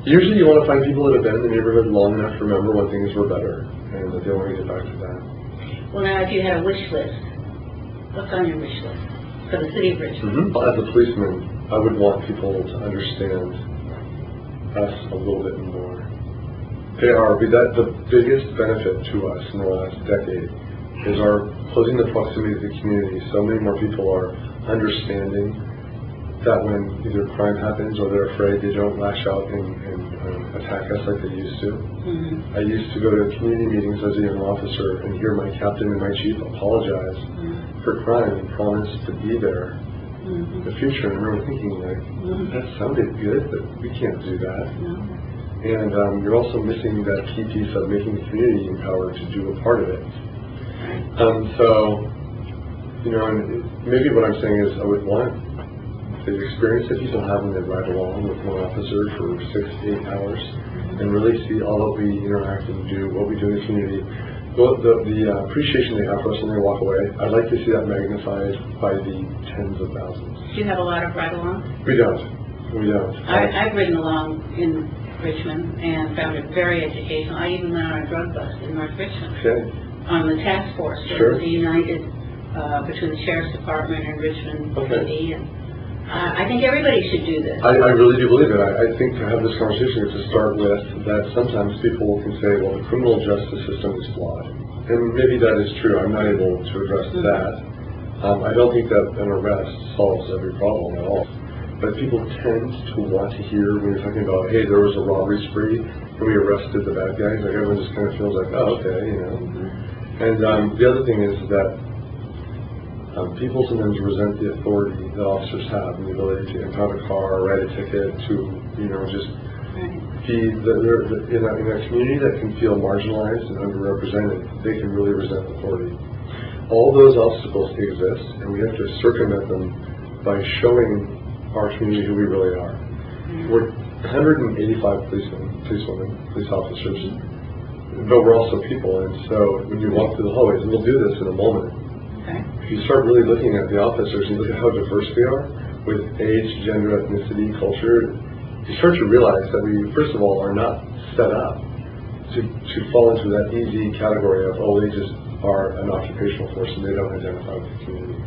Usually you want to find people that have been in the neighborhood long enough to remember when things were better and that they want to get back to that. Well, now if you had a wish list, what's on your wish list for the city of Richmond? As a policeman, I would want people to understand us a little bit more. The biggest benefit to us in the last decade is our closing the proximity to the community. So many more people are understanding that when either crime happens or they're afraid, they don't lash out and attack us like they used to. I used to go to community meetings as a young officer and hear my captain and my chief apologize for crime and promise to be there in the future. And I remember thinking, like, that sounded good, but we can't do that. And you're also missing that key piece of making the community empowered to do a part of it. So, you know, and maybe what I'm saying is I would want the experience that people have when they ride along with one officer for 6 to 8 hours and really see all that we interact and do, what we do in the community, the appreciation they have for us when they walk away. I'd like to see that magnified by the tens of thousands. Do you have a lot of ride-alongs? We don't. I've ridden along in Richmond and found it very educational. I even went on a drug bust in North Richmond on the task force. It was united between the Sheriff's Department and Richmond PD. And I think everybody should do this. I really do believe it. I think to have this conversation is to start with that sometimes people can say, well, the criminal justice system is flawed. And maybe that is true. I'm not able to address that. I don't think that an arrest solves every problem at all. But people tend to want to hear when you're talking about, hey, there was a robbery spree and we arrested the bad guys. Like everyone just kind of feels like, oh, okay, you know. And the other thing is that people sometimes resent the authority that officers have and the ability to impound a car or write a ticket to, you know, just be in a community that can feel marginalized and underrepresented. They can really resent authority. All those obstacles exist, and we have to circumvent them by showing our community who we really are. We're 185 policemen, police officers, but we're also people. And so when you walk through the hallways, and we'll do this in a moment. If you start really looking at the officers and look at how diverse we are with age, gender, ethnicity, culture, you start to realize that we, first of all, are not set up to fall into that easy category of, oh, they just are an occupational force and they don't identify with the community.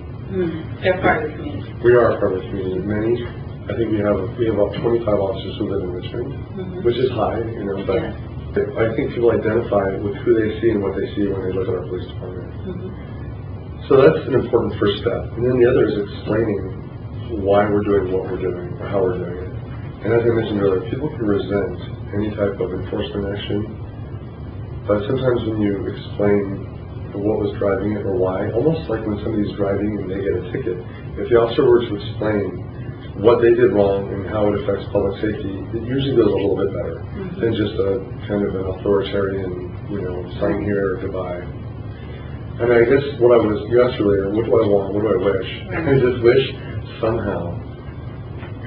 They're part of the community. We are part of the community. I think we have about 25 officers who live in Richmond, which is high, you know, but I think people identify with who they see and what they see when they look at our police department. So that's an important first step. And then the other is explaining why we're doing what we're doing or how we're doing it. And as I mentioned earlier, people can resent any type of enforcement action, but sometimes when you explain what was driving it or why, almost like when somebody's driving and they get a ticket, if the officer were to explain what they did wrong and how it affects public safety, it usually goes a little bit better than just a kind of an authoritarian, you know, sign here, goodbye. And I guess you asked earlier, what do I want, what do I wish? I just wish somehow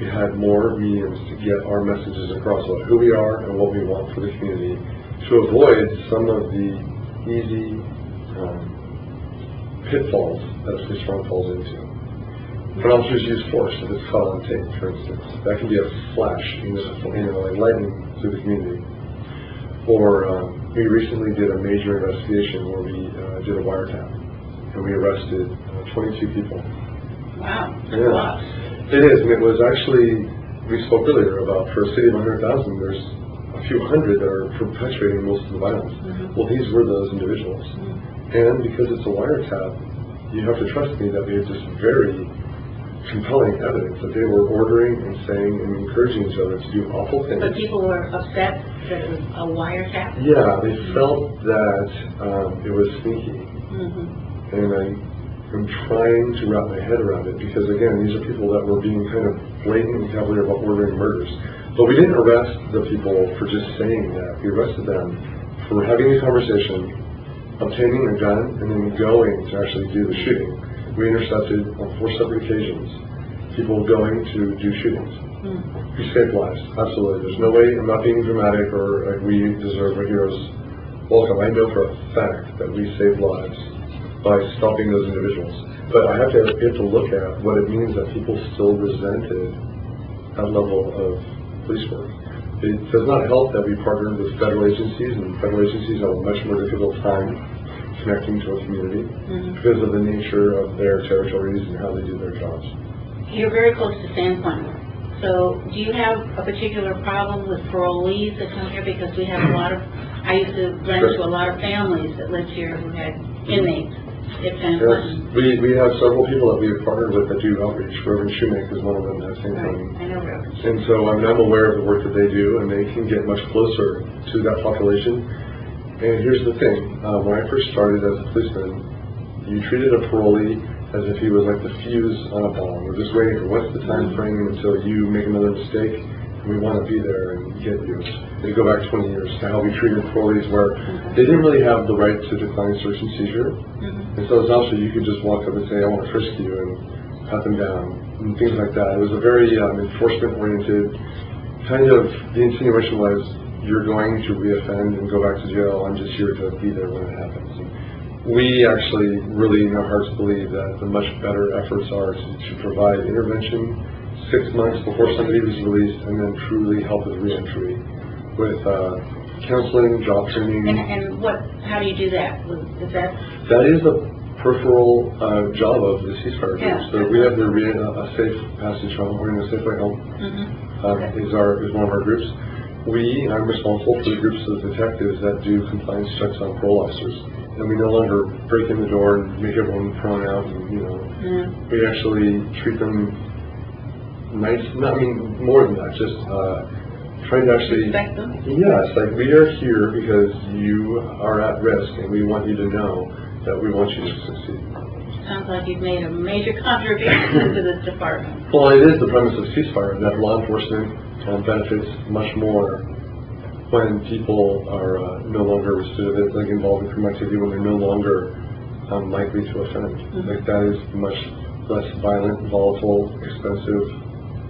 we had more mediums to get our messages across about who we are and what we want for the community to avoid some of the easy pitfalls that a police department falls into. When officers use force, if it's caught on tape, for instance, that can be a flash, like lightning through the community. Or we recently did a major investigation where we did a wiretap, and we arrested 22 people. Wow. It is, and it was actually, we spoke earlier about for a city of 100,000, there's a few hundred that are perpetuating most of the violence. Well, these were those individuals. And because it's a wiretap, you have to trust me that we have just very compelling evidence that they were ordering and saying and encouraging each other to do awful things. But people were upset that it was a wiretap? Yeah, they felt that it was sneaky. And I'm trying to wrap my head around it because, again, these are people that were being kind of blatant and cavalier about ordering murders. But we didn't arrest the people for just saying that. We arrested them for having a conversation, obtaining a gun, and then going to actually do the shooting. We intercepted on 4 separate occasions people going to do shootings. We saved lives, absolutely. There's no way, I'm not being dramatic or like we deserve a hero's welcome. I know for a fact that we saved lives by stopping those individuals. But I have to look at what it means that people still resented that level of police work. It does not help that we partner with federal agencies, and federal agencies have a much more difficult time connecting to a community because of the nature of their territories and how they do their jobs. You're very close to San Quentin. So do you have a particular problem with parolees that come here? Because we have a lot of, I used to run into a lot of families that lived here who had inmates at San Quentin. Yes, we have several people that we have partnered with that do outreach. Reverend Shoemaker is one of them at San Quentin. I know Reverend. And so I'm aware of the work that they do, and they can get much closer to that population. And here's the thing, when I first started as a policeman, you treated a parolee as if he was like the fuse on a bomb. We're just waiting for what's the time frame until you make another mistake, and we want to be there and get you. And you go back 20 years to how we treated parolees, where they didn't really have the right to decline search and seizure. And so as an officer, you could just walk up and say, I want to frisk you, and pat them down, and things like that. It was a very enforcement-oriented kind of, the insinuation was, you're going to reoffend and go back to jail. I'm just here to be there when it happens. And we actually really in our hearts believe that the much better efforts are to provide intervention 6 months before somebody was released, and then truly help with reentry with counseling, job training. And how do you do that? That is a peripheral job of the ceasefire group. So we have a safe passage home, or a safe way home is one of our groups. I'm responsible for the groups of detectives that do compliance checks on parole officers. And we no longer break in the door and make everyone prone out, and, we actually treat them nice, more than that, just trying to actually, respect them? Yes, like we are here because you are at risk, and we want you to know that we want you to succeed. Sounds like you've made a major contribution to this department. Well, it is the premise of ceasefire, that law enforcement benefits much more when people are no longer recidivist, like involved in criminal activity, when they're no longer likely to offend. Like that is much less violent, volatile, expensive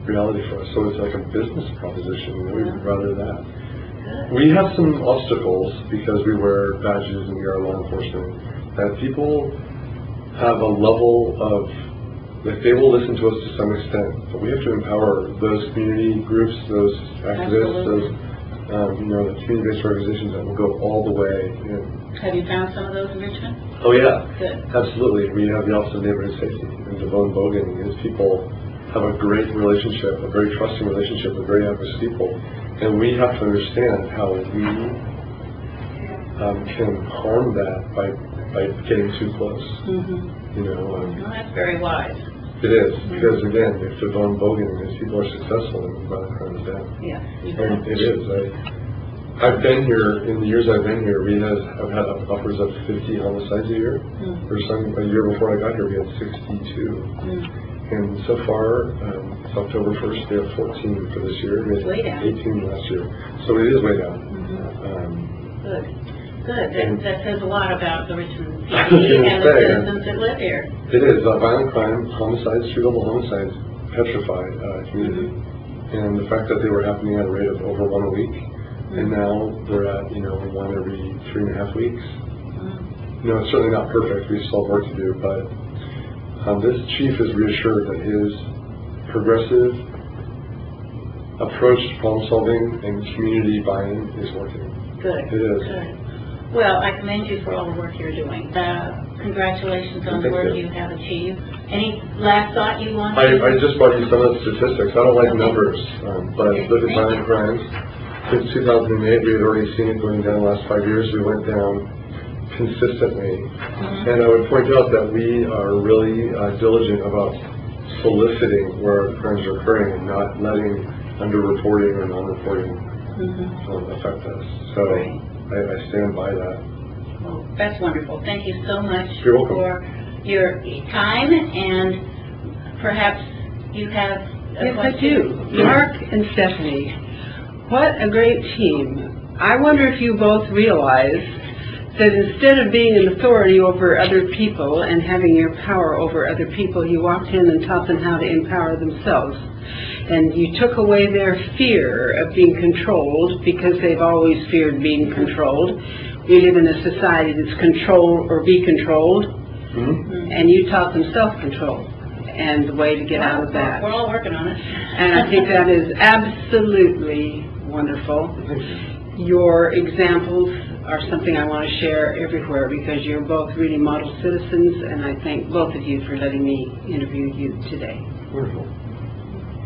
reality for us. So it's like a business proposition. We'd rather that. We have some obstacles because we wear badges and we are law enforcement, that people have a level of, like, they will listen to us to some extent, but we have to empower those community groups, those activists, those the community-based organizations that will go all the way in. Have you found some of those in Richmond? Oh yeah, good. Absolutely. We have the Office of Neighborhood Safety, and Devon Bogan and his people have a great relationship, a very trusting relationship with very at-risk people, and we have to understand how we can harm that by getting too close. That's very wise. It is, because again, if Devon Bogan and his people are successful, then violent crime is down. Yeah, and it is. I've been here, in the years I've been here, we have had upwards of 50 homicides a year. A year before I got here, we had 62. And so far, it's October 1st, we have 14 for this year. We had 18 last year. So it is way down. Good. That says a lot about the Richmond PD and the citizens that live here. It is. Violent crime, homicides, street-level homicides, petrify community. And the fact that they were happening at a rate of over 1 a week, and now they're at, 1 every 3.5 weeks. It's certainly not perfect. We still have work to do, but this chief is reassured that his progressive approach to problem solving and community buy-in is working. Good. It is. Good. Well, I commend you for all the work you're doing. Congratulations on the work you have achieved. Any last thought you want to? I just brought you some of the statistics. I don't like numbers, but look at violent crimes. Since 2008, we had already seen it going down the last 5 years. We went down consistently. And I would point out that we are really diligent about soliciting where crimes are occurring and not letting underreporting or non-reporting affect us. So I stand by that. Well, that's wonderful. Thank you so much for your time, and perhaps you have a question. I do. Mark and Stephanie, what a great team. I wonder if you both realize that instead of being an authority over other people and having your power over other people, you walked in and taught them how to empower themselves. And you took away their fear of being controlled, because they've always feared being controlled. We live in a society that's control or be controlled, and you taught them self-control and the way to get out of that. We're all working on it. And I think that is absolutely wonderful. Your examples are something I want to share everywhere because you're both really model citizens, and I thank both of you for letting me interview you today. Wonderful.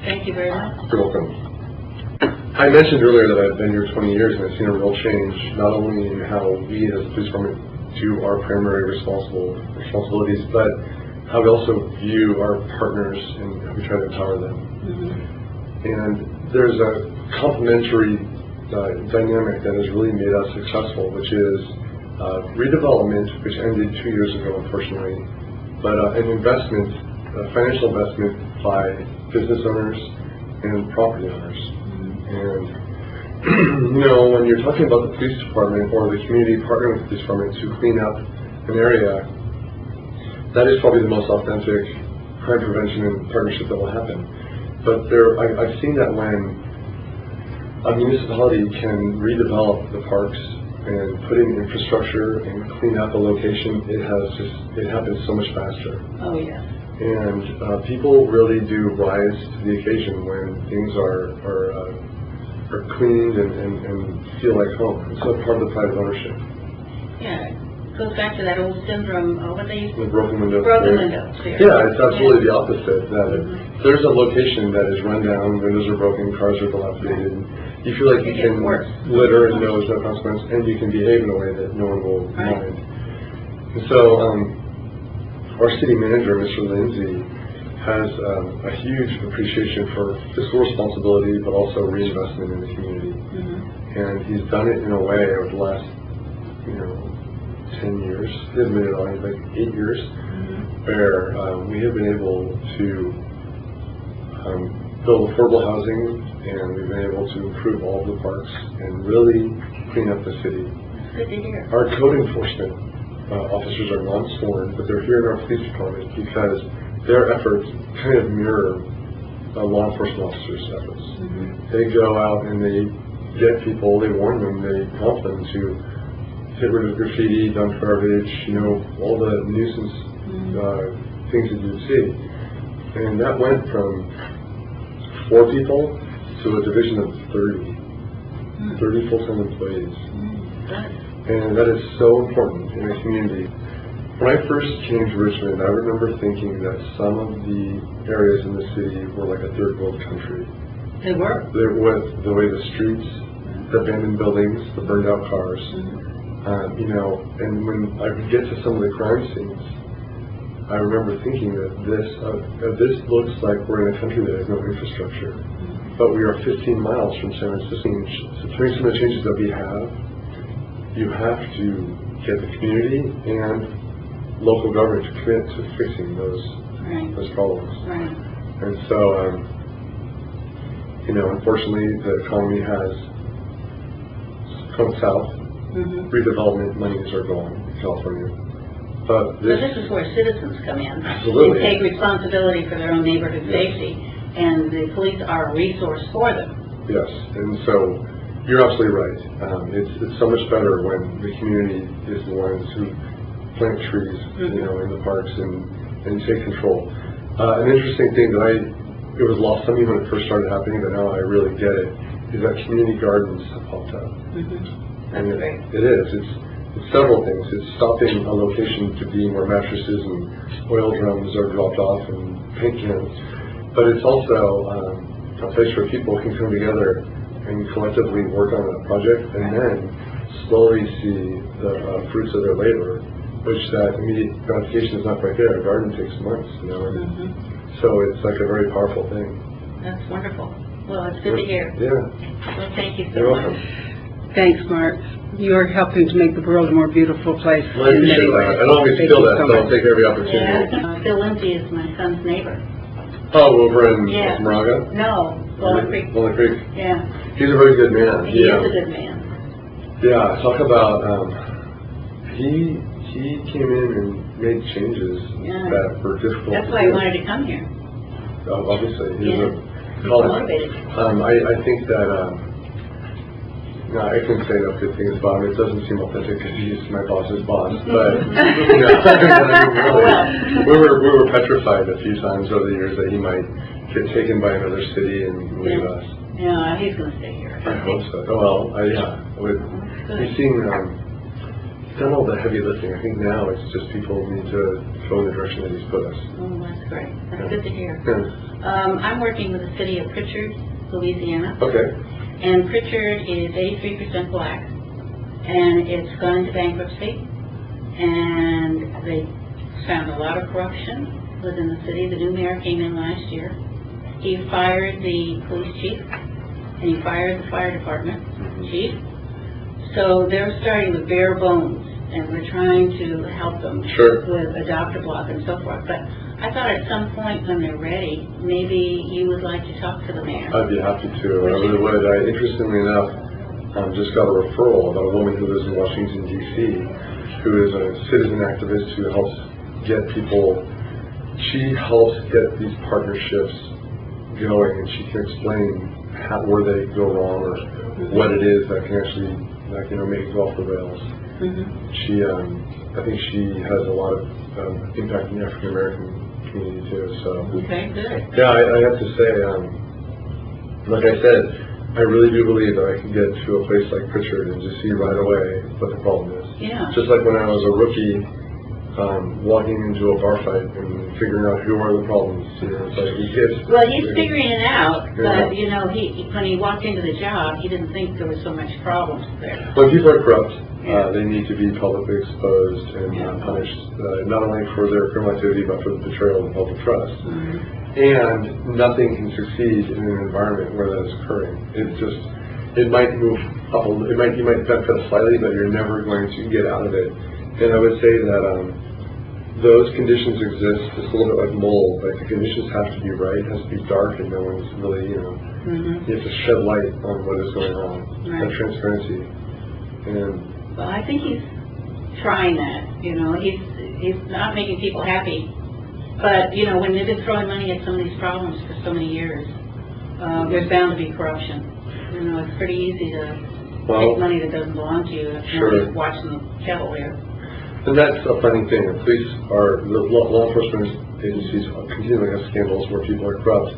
Thank you very much. You're welcome. I mentioned earlier that I've been here 20 years and I've seen a real change, not only in how we as a police department do our primary responsibilities, but how we also view our partners and how we try to empower them. And there's a complementary dynamic that has really made us successful, which is redevelopment, which ended 2 years ago, unfortunately, but an investment, a financial investment by business owners and property owners. And you know, when you're talking about the police department or the community partnering with the police department to clean up an area, that is probably the most authentic crime prevention and partnership that will happen. But I've seen that when a municipality can redevelop the parks and put in infrastructure and clean up a location, it happens so much faster. Oh, yeah. And people really do rise to the occasion when things are cleaned and feel like home. It's not part of the pride of ownership. Yeah, it goes back to that old syndrome, what they used to... The broken window. Broken windows. Yeah, it's absolutely the opposite. That if there's a location that is run down, windows are broken, cars are dilapidated, you feel like you can litter and know there's no consequence, and you can behave in a way that no one will mind. And so our city manager, Mr. Lindsay, has a huge appreciation for fiscal responsibility, but also reinvestment in the community. And he's done it in a way over the last, 10 years, he hasn't been on like 8 years, where we have been able to build affordable housing, and we've been able to improve all of the parks and really clean up the city. Good to hear. Our code enforcement officers are non-sworn, but they're here in our police department because their efforts kind of mirror law enforcement officers' efforts. They go out and they get people, they warn them, they help them to get rid of graffiti, dump garbage, all the nuisance things that you see. And that went from 4 people to a division of 30 full-time employees. And that is so important in a community. When I first came to Richmond, I remember thinking that some of the areas in the city were like a third world country. They were? With the way the streets, the abandoned buildings, the burned out cars, and when I would get to some of the crime scenes, I remember thinking that this looks like we're in a country that has no infrastructure, but we are 15 miles from San Francisco. So to make some of the changes that we have, you have to get the community and local government to commit to fixing those problems. And so, unfortunately, the economy has come south. Redevelopment monies are gone in California. But this is where citizens come in. Absolutely. They take responsibility for their own neighborhood safety, and the police are a resource for them. Yes, and so you're absolutely right. It's so much better when the community is the ones who plant trees, in the parks and take control. An interesting thing that it was lost on me when it first started happening, but now I really get it, is that community gardens have popped up. That's great. It is. It's several things. It's stopping a location to be where mattresses and oil drums are dropped off and paint cans, but it's also a place where people can come together and collectively work on a project and then slowly see the fruits of their labor, which that immediate gratification is not quite there. A garden takes months, so it's like a very powerful thing. That's wonderful. Well, it's good to hear. Yeah. Well, thank you so You're much. welcome. Thanks, Mark. You're helping to make the world a more beautiful place. Well, I appreciate that. I don't always feel that, so I'll take every opportunity. Yeah, Phil Lindsay is my son's neighbor. Oh, over in Moraga? No, Bowling Creek. Bowling Creek. Yeah. He's a very good man. He is a good man. Yeah, talk about, he came in and made changes that were difficult. That's why he wanted to come here. Obviously, he's He's motivated. I think that, no, I can say enough good things about him. It doesn't seem authentic because he's my boss's boss, but we were petrified a few times over the years that he might get taken by another city and leave us. Yeah, he's going to stay here. I hope so. Well, he's seen, done all the heavy lifting. I think now it's just people need to go in the direction that he's put us. Oh, that's great. That's good to hear. Yeah. I'm working with the city of Richmond, Louisiana. Okay. And Richmond is 83% black, and it's gone into bankruptcy, and they found a lot of corruption within the city. The new mayor came in last year. He fired the police chief, and he fired the fire department chief. So they're starting with bare bones, and we're trying to help them with a doctor block and so forth. But I thought at some point when they're ready, maybe you would like to talk to the mayor. I'd be happy to. I really would. Interestingly enough, just got a referral about a woman who lives in Washington, D.C., who is a citizen activist who helps get people, she helps get these partnerships going, and she can explain where they go wrong or what it is that can actually, make it go off the rails. She, I think she has a lot of impact in the African American community too. So okay, good. Yeah, I have to say, like I said, I really do believe that I can get to a place like Richmond and just see right away what the problem is. Yeah. Just like when I was a rookie, walking into a bar fight and figuring out who are the problems. It's like well, he's figuring it out, but when he walked into the job, he didn't think there was so much problems there. When people are corrupt, they need to be publicly exposed and punished, not only for their criminal activity, but for the betrayal of public trust. And nothing can succeed in an environment where that is occurring. It might move up, you might benefit slightly, but you're never going to get out of it. And I would say that those conditions exist. It's a little bit like mold. Like the conditions have to be right. It has to be dark, and no one's really, you have to shed light on what is going on. That transparency. And well, I think he's trying that. He's not making people happy. But when they've been throwing money at some of these problems for so many years, there's bound to be corruption. It's pretty easy to take money that doesn't belong to you if nobody's watching the cattle there. And that's a funny thing. The police the law enforcement agencies continually have scandals where people are corrupt.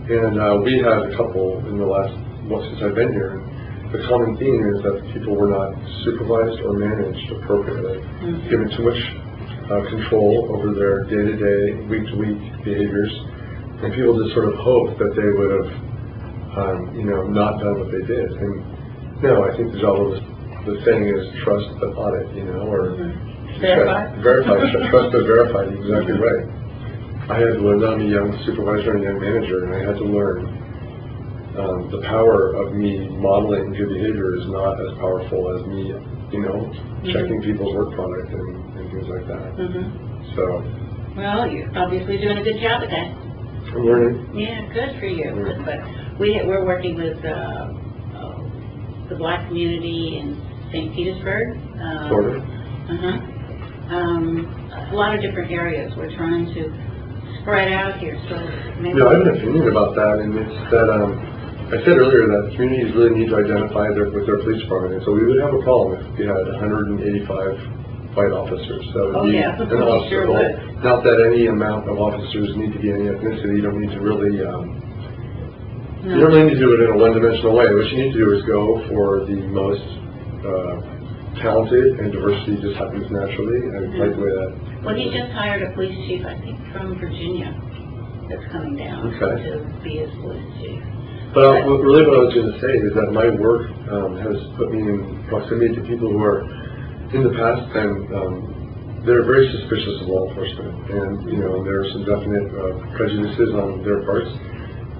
And we had a couple in the last, since I've been here. The common theme is that people were not supervised or managed appropriately, given too much control over their day-to-day, week-to-week behaviors. And people just sort of hoped that they would have, not done what they did. And no, I think the job of the saying is trust but audit, or verify, trust but verify. Exactly right. I had to learn. I'm a young supervisor and young manager, and I had to learn the power of me modeling good behavior is not as powerful as me, checking people's work product and things like that. So. Well, you're obviously doing a good job at that. I'm learning. Yeah, good for you. But we're working with the black community in St. Petersburg. Florida. A lot of different areas. We're trying to spread out here. So maybe I have an opinion about that, and it's that I said earlier that communities really need to identify with their police department, and so we would have a problem if we had 185 white officers. That would be an obstacle. Not that any amount of officers need to be any ethnicity. You don't need to really. You don't really need to do it in a one-dimensional way. What you need to do is go for the most talented, and diversity just happens naturally. I like the way that. Well, he just hired a police chief, I think, from Virginia, that's coming down to be his police chief. But really what I was going to say is that my work has put me in proximity to people who are, in the past, and they're very suspicious of law enforcement. And, there are some definite prejudices on their parts.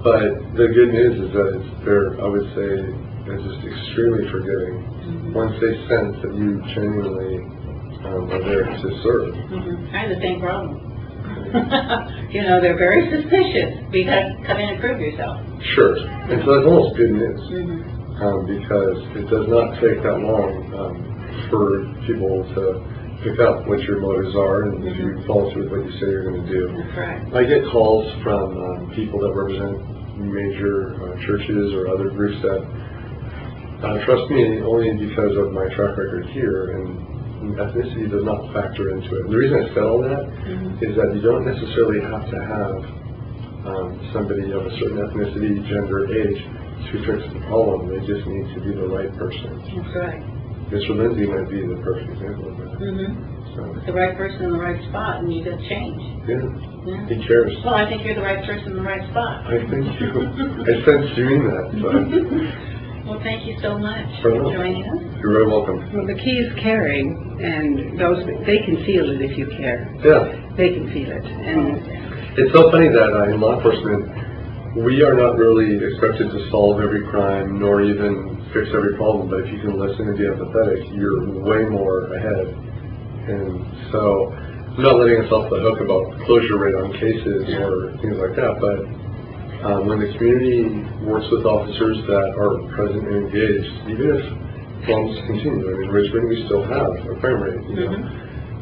But the good news is that they're, I would say, they're just extremely forgiving. Once they sense that you genuinely are there to serve. I have the same problem. They're very suspicious because come in and prove yourself. Sure. And so that's almost good news. Because it does not take that long for people to pick up what your motives are and if you follow through with what you say you're going to do. That's right. I get calls from people that represent major churches or other groups that trust me only because of my track record here, and ethnicity does not factor into it. And the reason I said all that is that you don't necessarily have to have somebody of a certain ethnicity, gender, age to fix the problem. They just need to be the right person. That's right. Mr. Lindsay might be the perfect example of that. So, the right person in the right spot, and you got to change. Yeah. Yeah. He cares. Well, I think you're the right person in the right spot. I thank you. I sense you mean that. So. Well, thank you so much for joining us. You're very welcome. Well, the key is caring, and they can feel it if you care. Yeah. They can feel it. And it's so funny that in law enforcement, we are not really expected to solve every crime nor even fix every problem, but if you can listen and be empathetic, you're way more ahead. And so I'm not letting us off the hook about closure rate on cases or things like that, but when the community works with officers that are present and engaged, even if problems continue, I mean, in Richmond we still have a crime rate, you know,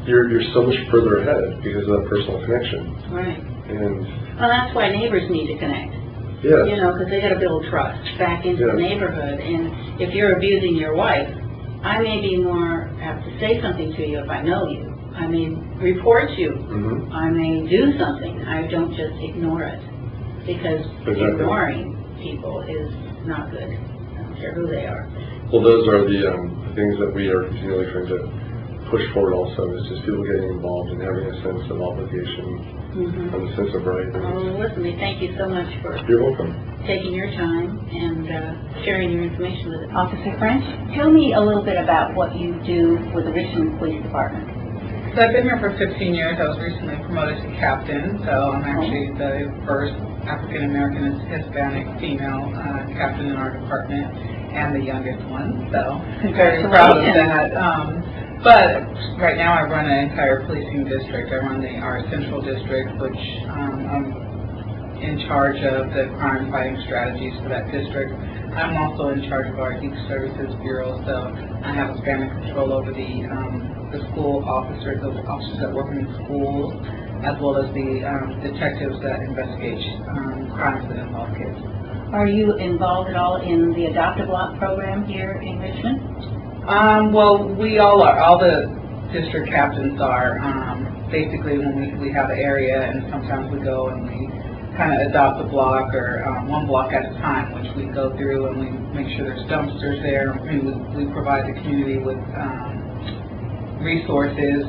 you're so much further ahead because of that personal connection. Right. And well, that's why neighbors need to connect. Yes. You know, because they got to build trust back into the neighborhood. And if you're abusing your wife, I may be more apt to say something to you if I know you. I may report you. I may do something. I don't just ignore it, because ignoring people is not good. I don't care who they are. Well, those are the things that we are continually trying to push forward also, is just people getting involved and having a sense of obligation and a sense of right. Well, listen, we thank you so much for You're welcome. Taking your time and sharing your information with us. Officer French, tell me a little bit about what you do with the Richmond Police Department. So I've been here for 15 years. I was recently promoted to captain, so I'm actually the first African-American and Hispanic female captain in our department, and the youngest one, so I'm very proud of that. But right now I run an entire policing district. I run our central district, which I'm in charge of the crime fighting strategies for that district. I'm also in charge of our Youth Services Bureau, so I have a span of control over the school officers, the officers that work in the schools, as well as the detectives that investigate crimes that involve kids. Are you involved at all in the Adopt-A-Block program here in Richmond? Well, we all are. All the district captains are. Basically, when we have an area, and sometimes we go and we kind of adopt a block or one block at a time, which we go through and we make sure there's dumpsters there. We provide the community with resources.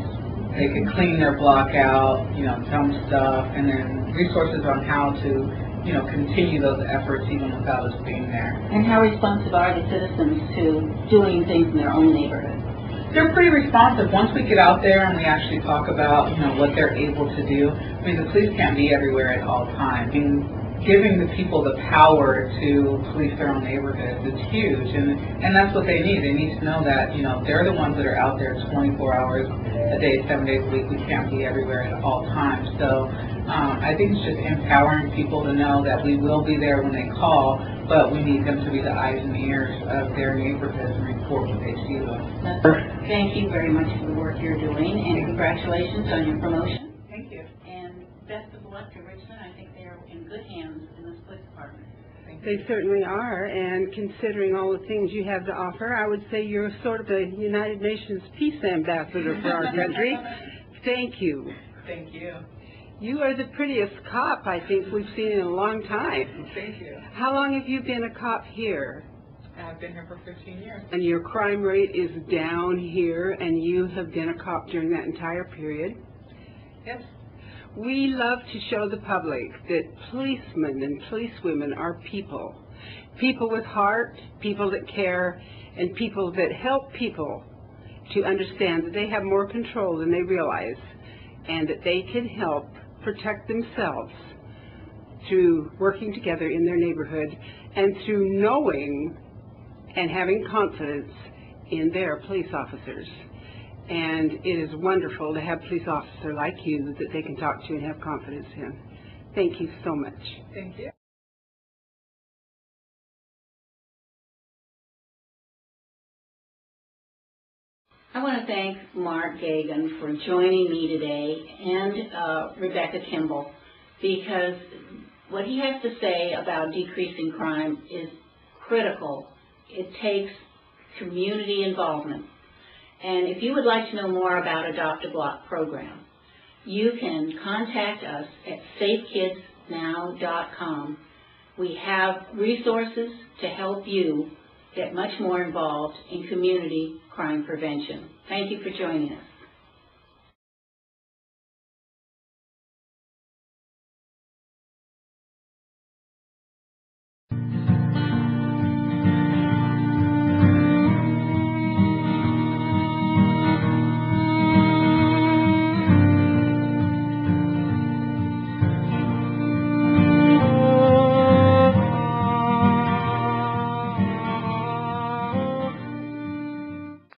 They can clean their block out, dump stuff, and then resources on how to continue those efforts even without us being there. And how responsive are the citizens to doing things in their own neighborhood? They're pretty responsive. Once we get out there and we actually talk about, what they're able to do. I mean, the police can't be everywhere at all times. I mean, giving the people the power to police their own neighborhoods is huge, and that's what they need. They need to know that, they're the ones that are out there 24 hours a day, 7 days a week. We can't be everywhere at all times. So I think it's just empowering people to know that we will be there when they call, but we need them to be the eyes and ears of their neighborhoods and report what they see to us. Thank you very much for the work you're doing, and congratulations on your promotion. Thank you. And best of luck to Richmond. I think they're in good hands in this police department. They certainly are, and considering all the things you have to offer, I would say you're sort of the United Nations peace ambassador for our country. Thank you. Thank you. You are the prettiest cop I think we've seen in a long time. Thank you. How long have you been a cop here? I've been here for 15 years. And your crime rate is down here, and you have been a cop during that entire period? Yes. We love to show the public that policemen and policewomen are people. People with heart, people that care, and people that help people to understand that they have more control than they realize, and that they can help protect themselves through working together in their neighborhood and through knowing and having confidence in their police officers. And it is wonderful to have a police officer like you that they can talk to and have confidence in. Thank you so much. Thank you. I want to thank Mark Gagan for joining me today, and Rebecca Kimbel, because what he has to say about decreasing crime is critical. It takes community involvement. And if you would like to know more about Adopt-A-Block program, you can contact us at safekidsnow.com. we have resources to help you get much more involved in community crime prevention. Thank you for joining us.